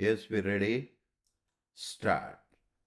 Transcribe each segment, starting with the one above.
Yes, we're ready. Start.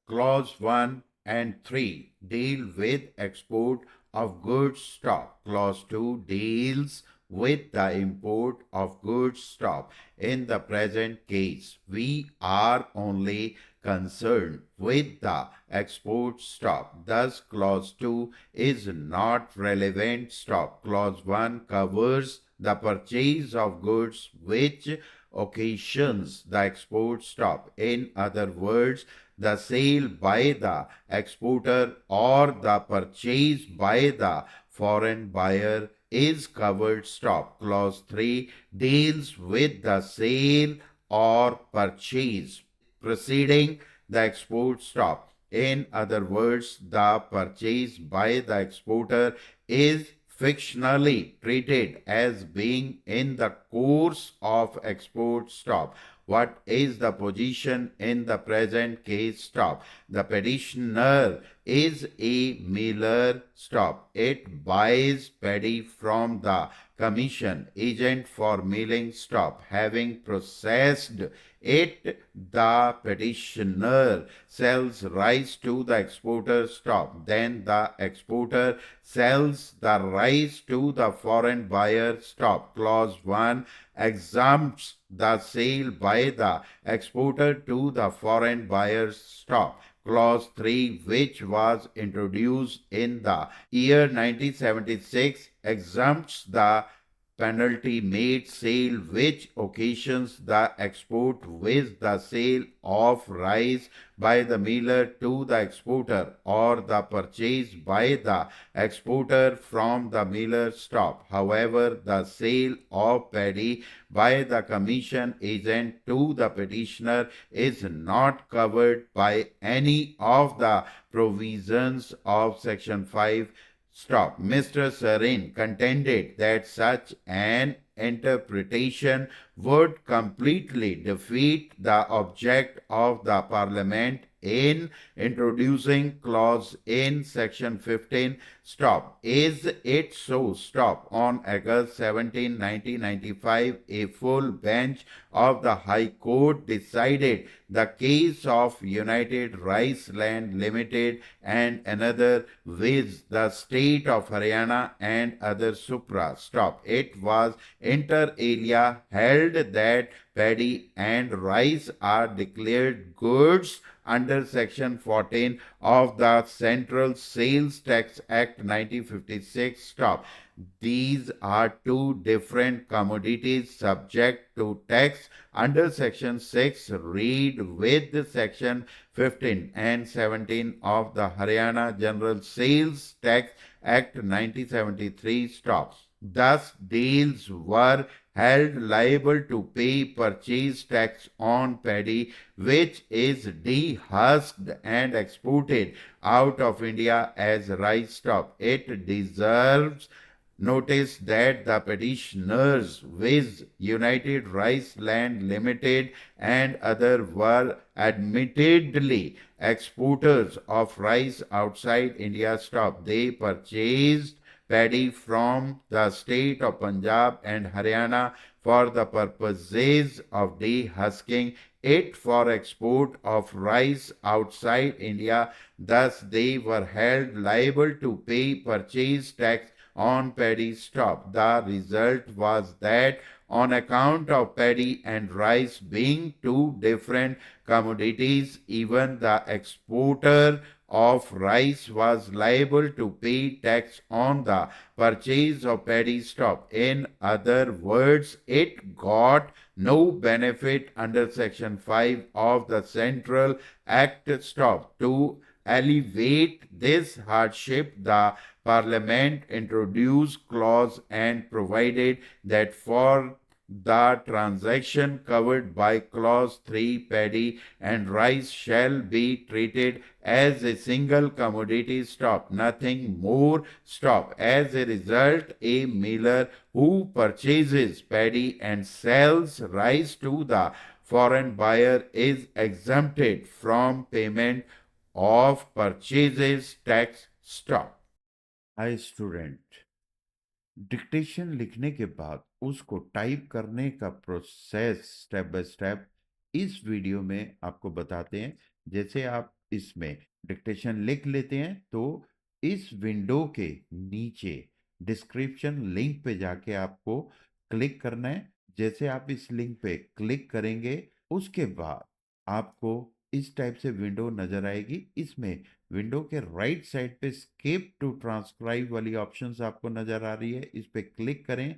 Clause 1 and 3 deal with export of goods stock. Clause 2 deals with the import of goods stock. In the present case, we are only concerned with the export stock. Thus, Clause 2 is not relevant stock. Clause 1 covers the purchase of goods which occasions the export stop. In other words, the sale by the exporter or the purchase by the foreign buyer is covered stop. Clause 3 deals with the sale or purchase preceding the export stop. In other words, the purchase by the exporter is fictionally treated as being in the course of export stop. What is the position in the present case stop? The petitioner is a miller stop. It buys paddy from the commission agent for milling stop. Having processed it, the petitioner sells rice to the exporter stop. Then the exporter sells the rice to the foreign buyer stop. Clause 1 exempts the sale by the exporter to the foreign buyer's stop. Clause 3, which was introduced in the year 1976, exempts the penalty made sale which occasions the export with the sale of rice by the miller to the exporter or the purchase by the exporter from the miller's stop. However, the sale of paddy by the commission agent to the petitioner is not covered by any of the provisions of section 5 stop. Mr. Sarin contended that such an interpretation would completely defeat the object of the parliament in introducing clause in section 15 stop. Is it so? Stop. On August 17, 1995, a full bench of the High Court decided the case of United Rice Land Limited and another with the state of Haryana and other supra. Stop. It was inter alia held that paddy and rice are declared goods under section 14 of the Central Sales Tax Act 1956. Stop. These are two different commodities subject to tax under section 6. Read with section 15 and 17 of the Haryana General Sales Tax Act 1973. Stop. Thus, deals were held liable to pay purchase tax on paddy which is dehusked and exported out of India as rice stock. It deserves notice that the petitioners with United Rice Land Limited and other were admittedly exporters of rice outside India stock. They purchased paddy from the state of Punjab and Haryana for the purposes of dehusking it for export of rice outside India. Thus, they were held liable to pay purchase tax on paddy stock. The result was that on account of paddy and rice being two different commodities, even the exporter of rice was liable to pay tax on the purchase of paddy stock. In other words, it got no benefit under section 5 of the Central Act stop. To alleviate this hardship, the Parliament introduced clause and provided that for the transaction covered by clause 3 paddy and rice shall be treated as a single commodity stock, nothing more stock. As a result, a miller who purchases paddy and sells rice to the foreign buyer is exempted from payment of purchases tax stock. Hi student, dictation लिखने के बाद उसको type करने का process step by step इस video में आपको बताते हैं। जैसे आप इसमें डिक्टेशन लिख लेते हैं तो इस विंडो के नीचे डिस्क्रिप्शन लिंक पे जाके आपको क्लिक करना है। जैसे आप इस लिंक पे क्लिक करेंगे उसके बाद आपको इस टाइप से विंडो नजर आएगी। इसमें विंडो के राइट साइड पे स्किप टू ट्रांसक्राइब वाली ऑप्शंस आपको नजर आ रही है, इस पे क्लिक करें।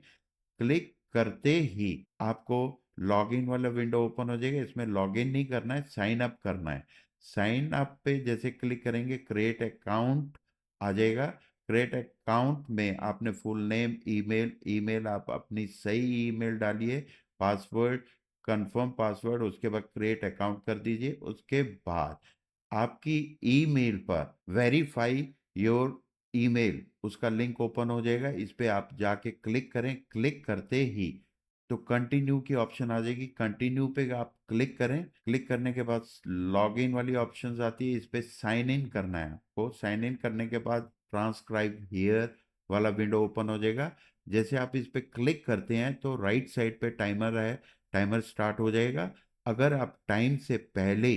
क्लिक करते ही आपको लॉगिन वाला विंडो ओपन हो जाएगा। इसमें लॉगिन नहीं करना है, साइन अप करना है। साइन अप पे जैसे क्लिक करेंगे क्रिएट अकाउंट आ जाएगा। क्रिएट अकाउंट में आपने फुल नेम, ईमेल, ईमेल आप अपनी सही ईमेल डालिए, पासवर्ड, कंफर्म पासवर्ड, उसके बाद क्रिएट अकाउंट कर दीजिए। उसके बाद आपकी ईमेल पर वेरीफाई योर ईमेल उसका लिंक ओपन हो जाएगा। इस पे आप जाके क्लिक करें। क्लिक करते ही तो कंटिन्यू की ऑप्शन आ जाएगी। कंटिन्यू पे आप क्लिक करें। क्लिक करने के बाद लॉगिन वाली ऑप्शंस आती है, इस पे साइन इन करना है आपको। साइन इन करने के बाद ट्रांसक्राइब हियर वाला विंडो ओपन हो जाएगा। जैसे आप इस पे क्लिक करते हैं तो राइट साइड पे टाइमर है, टाइमर स्टार्ट हो जाएगा। अगर आप टाइम से पहले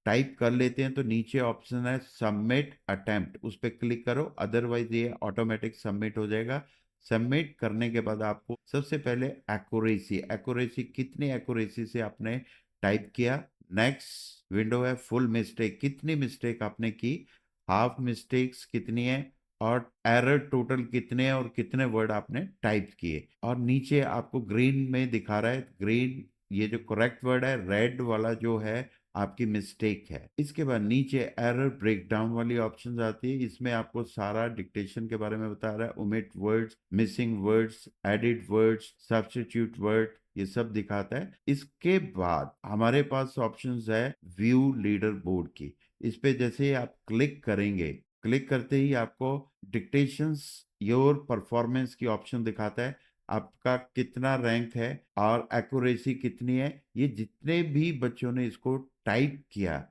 टाइप कर लेते हैं तो नीचे ऑप्शन है सबमिट अटेम्प्ट, उस पर क्लिक करो, अदरवाइज ये ऑटोमेटिक सबमिट हो जाएगा। सबमिट करने के बाद आपको सबसे पहले एक्यूरेसी, एक्यूरेसी कितनी एक्यूरेसी से आपने टाइप किया। नेक्स्ट विंडो है फुल मिस्टेक, कितनी मिस्टेक आपने की, हाफ मिस्टेक्स कितनी है, और एरर टोटल कितने हैं और कितने वर्ड आपने टाइप किए। और नीचे आपको ग्रीन में दिखा रहा है, ग्रीन ये जो करेक्ट वर्ड है, रेड वाला जो है आपकी मिस्टेक है। इसके बाद नीचे एरर ब्रेकडाउन वाली ऑप्शन आती है, इसमें आपको सारा डिक्टेशन के बारे में बता रहा है। Omit words, missing words, edit words, substitute word, ये सब दिखाता है। इसके बाद हमारे पास ऑप्शंस है व्यू लीडर बोर्ड की। इस पे जैसे ही आप क्लिक करेंगे, क्लिक करते ही आपको डिक्टेशंस योर परफॉर्मेंस की ऑप्शन दिखाता है। आपका कितना रैंक है और एक्यूरेसी कितनी है, ये जितने भी बच्चों ने इसको टाइप किया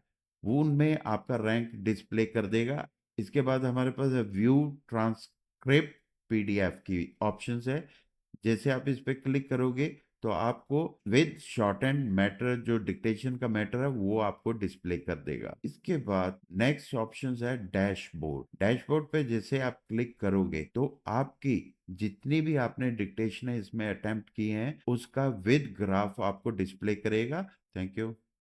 वो उनमें आपका रैंक डिस्प्ले कर देगा। इसके बाद हमारे पास व्यू ट्रांसक्रिप्ट पीडीएफ की ऑप्शंस है। जैसे आप इस पे क्लिक करोगे तो आपको विद शॉर्ट एंड मैटर जो डिक्टेशन का मैटर है वो आपको डिस्प्ले कर देगा। इसके बाद नेक्स्ट ऑप्शन है डैशबोर्ड। डैशबोर्ड पे जैसे आप क्लिक करोगे तो आपकी जितनी भी आपने डिक्टेशन है इसमें अटेम्प्ट किए हैं उसका विद ग्राफ आपको डिस्प्ले करेगा। Thank you.